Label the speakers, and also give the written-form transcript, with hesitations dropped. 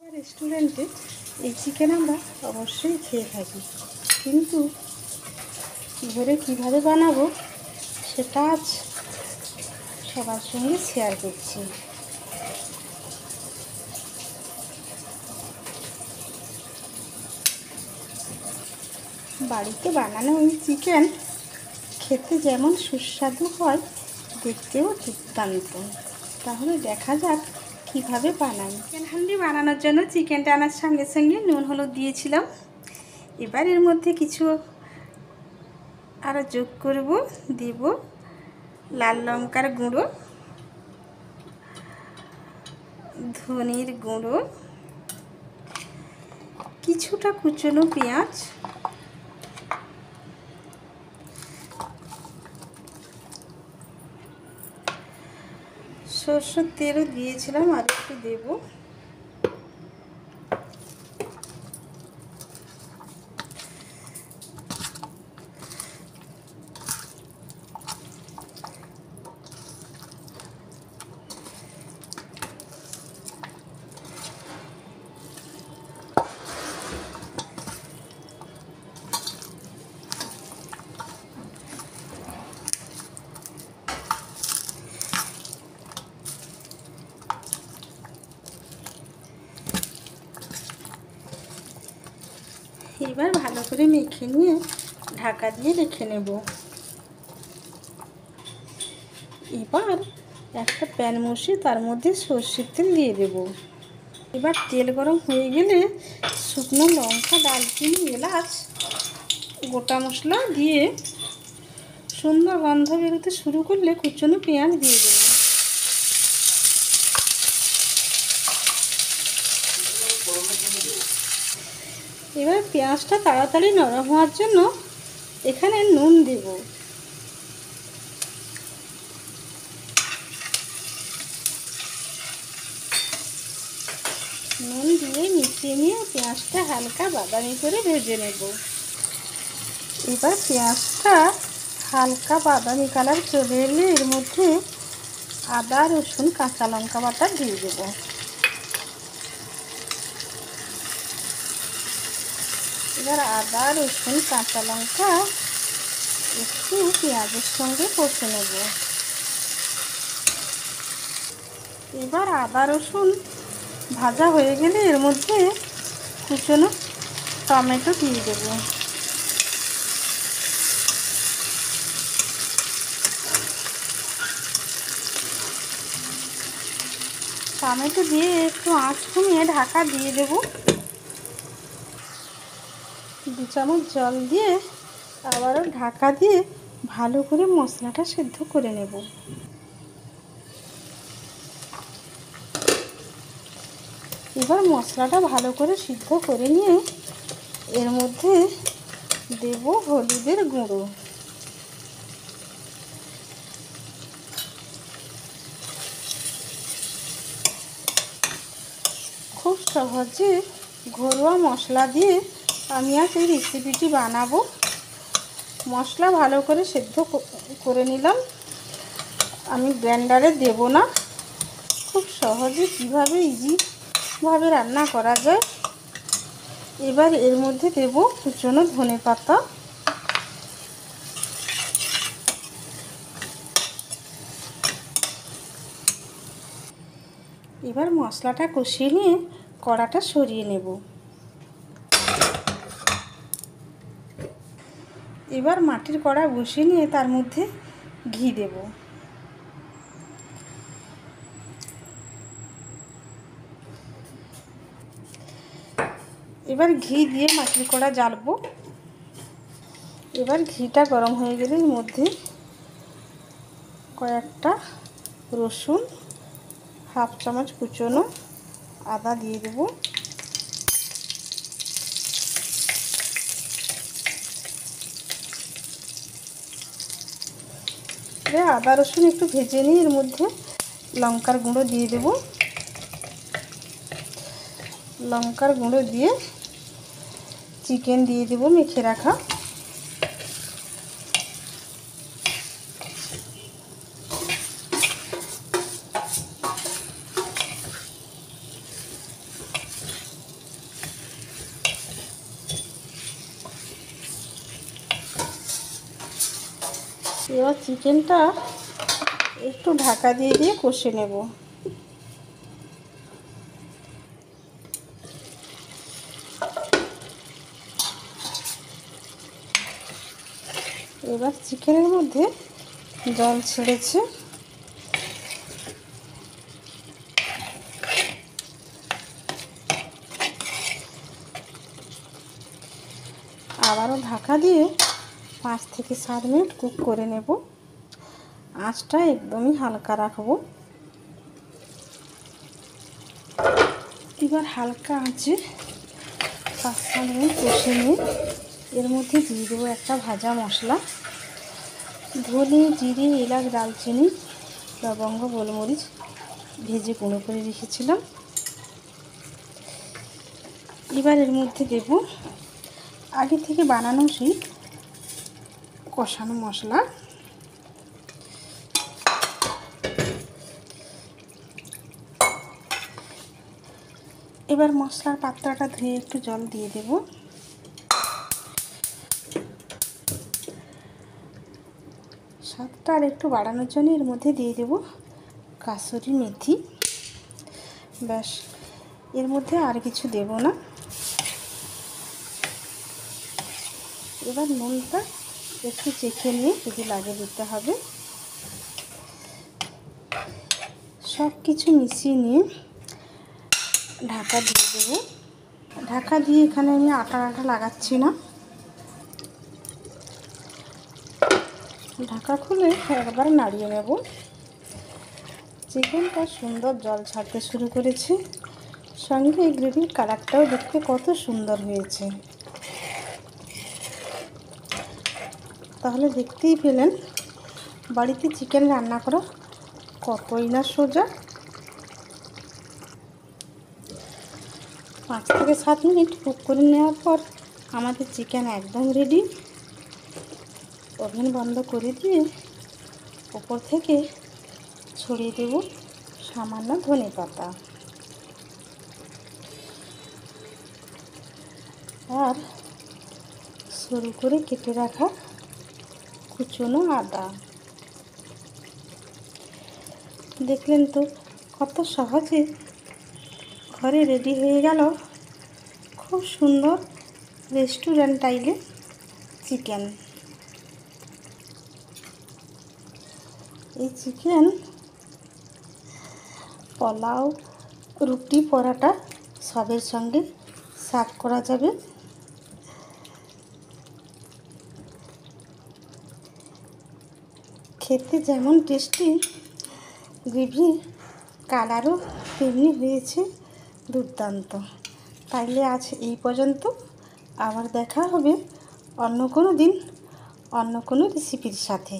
Speaker 1: রেস্টুরেন্টে এই চিকেন আমরা অবশ্যই খেয়ে থাকি, কিন্তু ঘরে কীভাবে বানাবো সেটা আজ সবার সঙ্গে শেয়ার করছি। বাড়িতে বানানো এই চিকেন খেতে যেমন সুস্বাদু হয়, দেখতেও দুর্দান্ত। তাহলে দেখা যাক কীভাবে বানাই। চিকেন হান্ডি বানানোর জন্য চিকেনটা আনার সঙ্গে সঙ্গে নুন হলুদ দিয়েছিলাম। এবার এর মধ্যে কিছু আরও যোগ করব, দেব লাল লঙ্কার গুঁড়ো, ধনের গুঁড়ো, কিছুটা কুচনো পেঁয়াজ, সরষের তেলও দিয়েছিলাম, আর একটু দেবো। এবার ভালো করে মেখে নিয়ে ঢাকা দিয়ে রেখে নেব। এবার একটা প্যান বসিয়ে তার মধ্যে সর্ষের তেল দিয়ে দেব। এবার তেল গরম হয়ে গেলে শুকনো লঙ্কা, দারচিনি, এলাচ, গোটা মশলা দিয়ে সুন্দর গন্ধ বেরোতে শুরু করলে কুচনো পেঁয়াজ দিয়ে দেব। এবার পেঁয়াজটা তাড়াতাড়ি নরম হওয়ার জন্য এখানে নুন দেব। নুন দিয়ে মিশিয়ে নিয়ে পেঁয়াজটা হালকা বাদামি করে ভেজে নেব। এবার পেঁয়াজটা হালকা বাদামি কালার চলে এলে এর মধ্যে আদা, রসুন, কাঁচা লঙ্কা বাটা দিয়ে দেবো। এবার আদা, রসুন, কাঁচা লঙ্কা একটু পেঁয়াজের সঙ্গে কষে নেব। এবার আদা রসুন ভাজা হয়ে গেলে এর মধ্যে কুচনো টমেটো দিয়ে দেব। টমেটো দিয়ে একটু আঁচ কমিয়ে ঢাকা দিয়ে দেব। 2 চামচ জল দিয়ে আবারও ঢাকা দিয়ে ভালো করে মশলাটা সেদ্ধ করে নেব। এবার মশলাটা ভালো করে সিদ্ধ করে নিয়ে এর মধ্যে দেব হলুদের গুঁড়ো, খুব সহজে ঘরোয়া মশলা দিয়ে আমি আজ এই রেসিপিটি বানাবো। মশলা ভালো করে সেদ্ধ করে নিলাম। আমি গ্রাইন্ডারে দেব না, খুব সহজে কীভাবে ইজিভাবে রান্না করা যায়। এবার এর মধ্যে দেব কুচনো ধনেপাতা, এবার মশলাটা কষিয়ে নিয়ে কড়াটা সরিয়ে নেব। এবার মাটির কড়া বসিয়ে নিয়ে তার মধ্যে ঘি দেব। এবার ঘি দিয়ে মাটির কড়া জ্বালবো। এবার ঘিটা গরম হয়ে গেলে এর মধ্যে কয়েকটা রসুন, 1/2 চামচ কুচনো আদা দিয়ে দেব। আদা রসুন একটু ভেজে নিয়ে এর মধ্যে লঙ্কার গুঁড়ো দিয়ে দেব। লঙ্কার গুঁড়ো দিয়ে চিকেন দিয়ে দেব মেখে রাখা। এবার চিকেনটা একটু ঢাকা দিয়ে দিয়ে কষে নেব। এবার চিকেনের মধ্যে জল ছেড়েছে, আবারও ঢাকা দিয়ে 5 থেকে 7 মিনিট কুক করে নেব। আঁচটা একদমই হালকা রাখবো। এবার হালকা আঁচে 5-7 মিনিট কষে নিয়ে এর মধ্যে দিয়ে দেবো একটা ভাজা মশলা, ধনে, জিরে, এলাচ, দারচিনি, লবঙ্গ, গোলমরিচ ভেজে গুঁড়ো করে রেখেছিলাম। এবার এর মধ্যে দেব আগে থেকে বানানো সেই কষানো মশলা। এবার মশলার পাত্রটা ধুয়ে একটু জল দিয়ে দেব। স্বাদটা আর একটু বাড়ানোর জন্য এর মধ্যে দিয়ে দেব কাসুরি মেথি। ব্যাস, এর মধ্যে আর কিছু দেব না। এবার নুনটা একটু চেখে নিয়ে যদি লাগে দিতে হবে। সব কিছু মিশিয়ে নিয়ে ঢাকা দিয়ে দেবো। ঢাকা দিয়ে এখানে আমি আটা লাগাচ্ছি না, ঢাকা খুলে একবার নাড়িয়ে নেব। চিকেনটা সুন্দর জল ছাড়তে শুরু করেছে, সঙ্গে এই গ্রেভির কালারটাও দেখতে কত সুন্দর হয়েছে। তাহলে দেখতেই পেলেন বাড়িতে চিকেন রান্না করা কতই না সোজা। 5 থেকে 7 মিনিট কুক করে নেওয়ার পর আমাদের চিকেন একদম রেডি। ওভেন বন্ধ করে দিয়ে ওপর থেকে ছড়িয়ে দেব সামান্য ধনেপাতা আর সরু করে কেটে রাখা কুচনো আদা। দেখলেন তো কত সহজে ঘরে রেডি হয়ে গেল খুব সুন্দর রেস্টুরেন্ট স্টাইলে চিকেন। এই চিকেন পোলাও, রুটি, পরোটা সবের সঙ্গে সার্ভ করা যাবে। খেতে যেমন টেস্টি, গ্রেভি কালারও তেমনি হয়েছে দুর্দান্ত। তাইলে আজ এই পর্যন্ত, আবার দেখা হবে অন্য কোনো দিন অন্য কোনো রেসিপির সাথে।